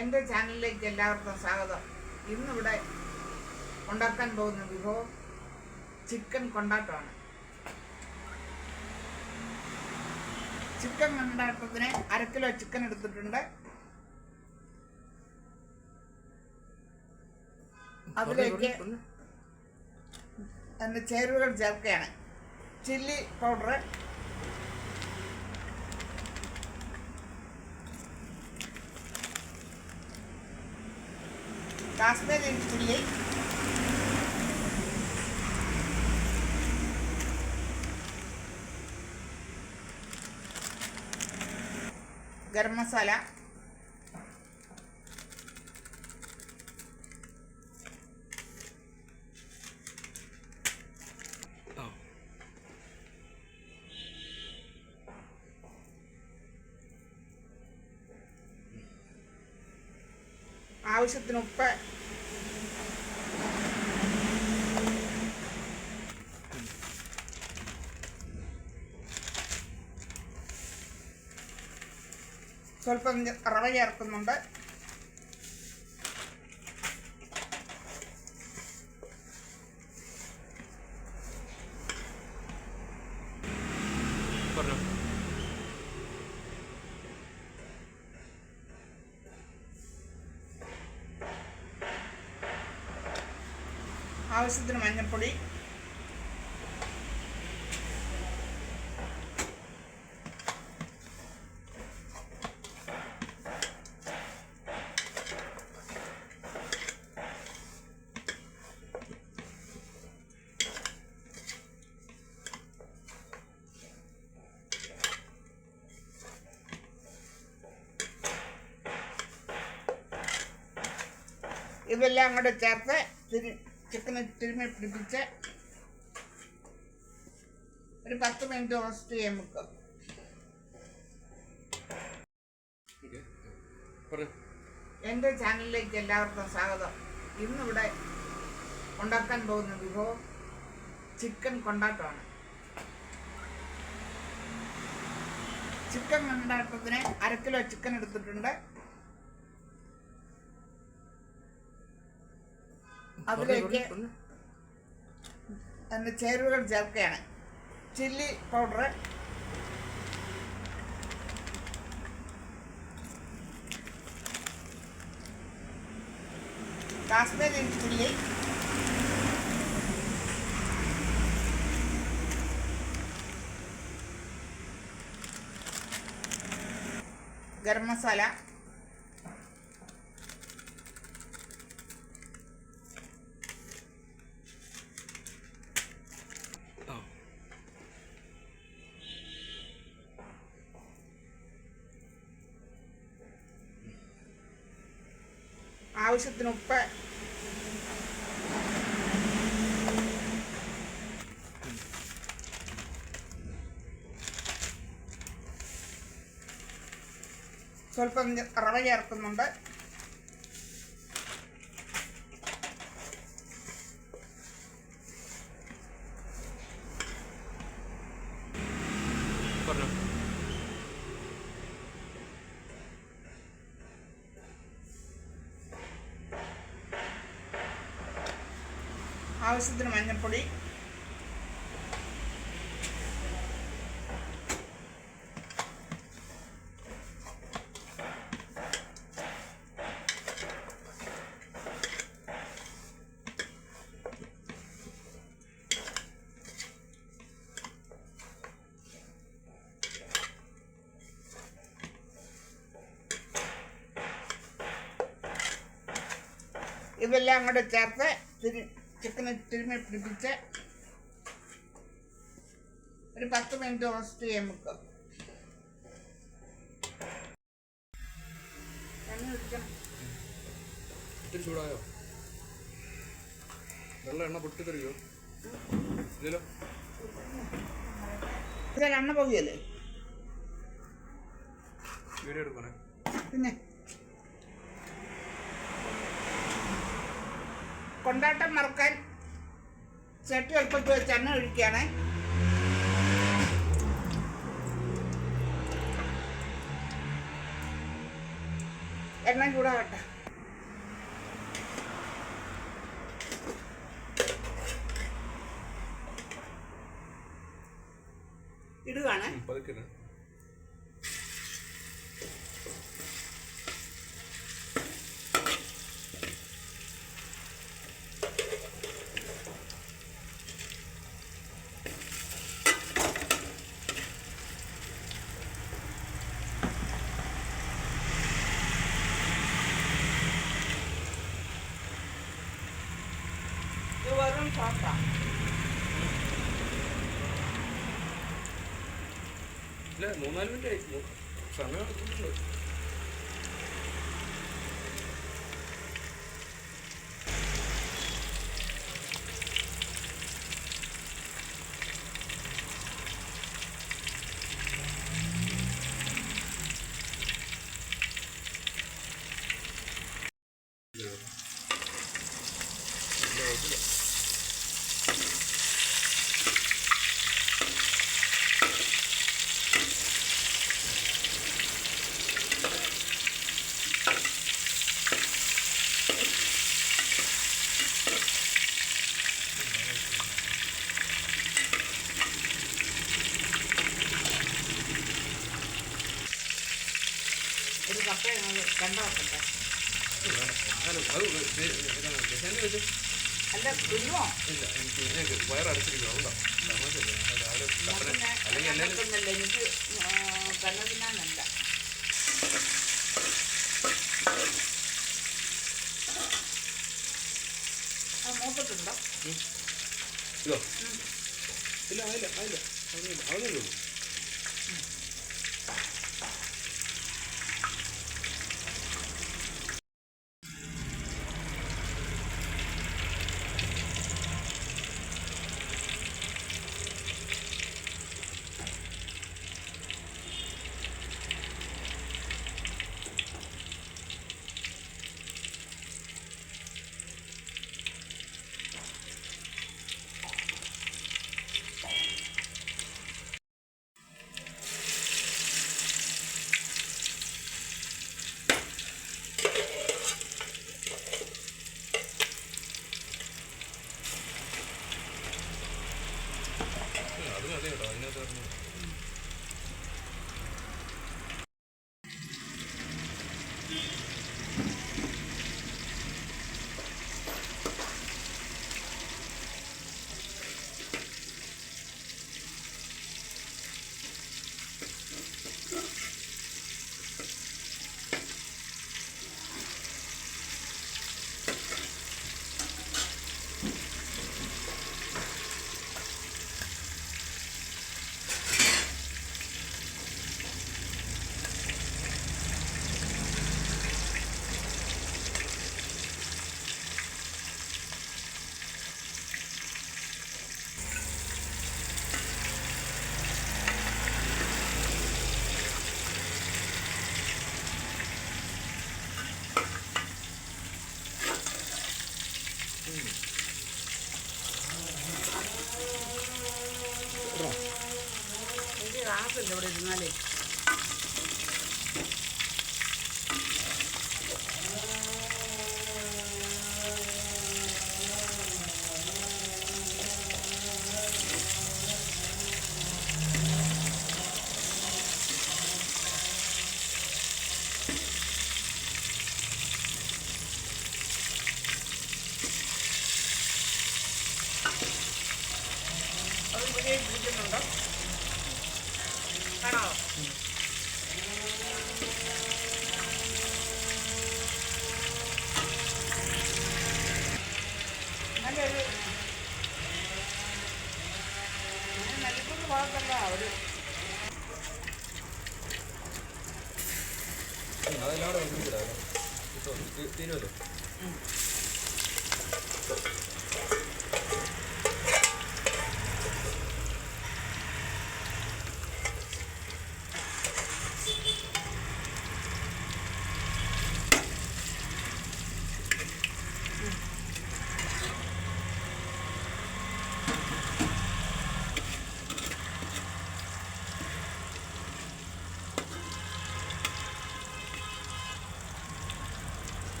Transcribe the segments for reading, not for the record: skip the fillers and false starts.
എൻ്റെ ചാനലിലേക്ക് എല്ലാവർക്കും സ്വാഗതം. ഇന്നിവിടെ ഉണ്ടാക്കാൻ പോകുന്ന വിഭവം ചിക്കൻ കൊണ്ടാട്ടമാണ്. ചിക്കൻ കൊണ്ടാട്ടത്തിന് 1/2 കിലോ ചിക്കൻ എടുത്തിട്ടുണ്ട്. അതിലേക്ക് അതിൻ്റെ ചേരുവകൾ ചേർക്കുകയാണ്. Chilli powder, Kashmiri chilli, garam masala, ആവശ്യത്തിന് ഉപ്പ്, സ്വല്പം റവ ചേർക്കുന്നുണ്ട്. ആവശ്യത്തിന് മഞ്ഞൾപ്പൊടി, ഇതെല്ലാം കൂടെ ചേർത്ത് ചിക്കന് തിരുമ്മി പിടിപ്പിച്ച് ഒരു 10 മിനിറ്റ് റോസ്റ്റ് ചെയ്യാൻ വെക്കുക. എൻ്റെ ചാനലിലേക്ക് എല്ലാവർക്കും സ്വാഗതം. ഇന്നിവിടെ ഉണ്ടാക്കാൻ പോകുന്ന വിഭവം ചിക്കൻ കൊണ്ടാട്ടമാണ്. ചിക്കൻ കൊണ്ടാട്ടത്തിന് 1/2 കിലോ ചിക്കൻ എടുത്തിട്ടുണ്ട്. അതിലേക്ക് അതിൻ്റെ ചേരുവകൾ ചേർക്കുകയാണ്. Chilli powder, Kashmiri chilli, garam masala, ആവശ്യത്തിന് ഉപ്പ്, സ്വല്പം റവ ചേർക്കുന്നുണ്ട്. ആവശ്യത്തിന് മഞ്ഞൾപ്പൊടി, ഇതെല്ലാം കൂടെ ചേർത്ത് ചിക്കന് തിരുമ്മി പിടിപ്പിച്ച് ഒരു 10 മിനിറ്റ് റോസ്റ്റ് ചെയ്യാൻ വെക്കുക. ചൂടായോ? വെള്ളം എണ്ണ പൊട്ടിത്തെറിയോ? എണ്ണ പോവുകയല്ലേ? വീഡിയോ എടുക്കണേ. പിന്നെ കൊണ്ടാട്ടം മറക്കാൻ ചട്ടി എളുപ്പത്തിൽ വെച്ച് എണ്ണ ഒഴിക്കുകയാണ്. എണ്ണ ചൂടാവട്ടെ. ഇടുകയാണ്. പതുക്കെ ഇത് വെറും സോസാണ്. ഇല്ല 3-4 മിനിറ്റ് ആയി. സമയം എടുത്തിട്ടുണ്ട്. ഒരു കപ്പ കണ്ട വെക്കട്ടെ. അല്ല കുഞ്ഞോ ഇല്ല, എനിക്ക് വയറടച്ചിരിക്കും. അതുകൊണ്ടാണ് രാവിലെ അല്ലെങ്കിൽ എന്നല്ല എനിക്ക് കണ്ണ തിന്നാനല്ല. മൂത്തിട്ടുണ്ടോ? ഇതോ ഇല്ല ആയില്ല ആയില്ല അവനല്ലേ ഉള്ളൂ. അത് മതി കേട്ടോ, അതിനകത്ത് പറഞ്ഞു. എനിക്ക് ഗ്ലാസ്സില്ല ഇവിടെ ഇരുന്നാലേ. അത് ഇവിടെ ഇരിക്കുന്നുണ്ടോ? കാണാമോ? നല്ലൊരു നല്ലൊരു ഭാഗത്തല്ല ഒരു അതെല്ലാം കൂടെ ഒരുമിച്ചിടാം. തീരുമല്ലോ.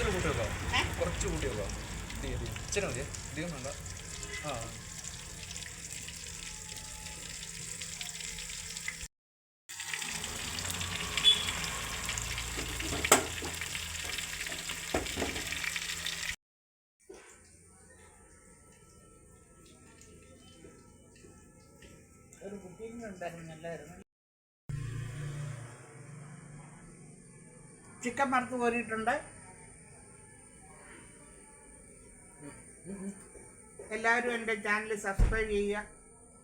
കുറച്ചുകൂടെ കൂട്ടി വെക്കാം. ഏ? കുറച്ച് കൂട്ടി വെക്കാം. ഇച്ചിരി മതിയേ, അധികം വേണ്ട. ആ ഒരു കുക്കിംഗ് ഉണ്ടായിരുന്നു, നല്ലായിരുന്നു. ചിക്കൻ വറുത്ത് കോരിയിട്ടുണ്ട്. എല്ലാവരും എൻ്റെ ചാനൽ സബ്സ്ക്രൈബ് ചെയ്യുക,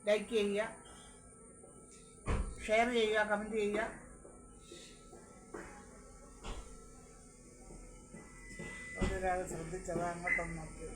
ലൈക്ക് ചെയ്യുക, ഷെയർ ചെയ്യുക, കമൻറ്റ് ചെയ്യുക. ഒരാൾ ശ്രദ്ധിച്ചത് അങ്ങോട്ടൊന്ന് നോക്കി.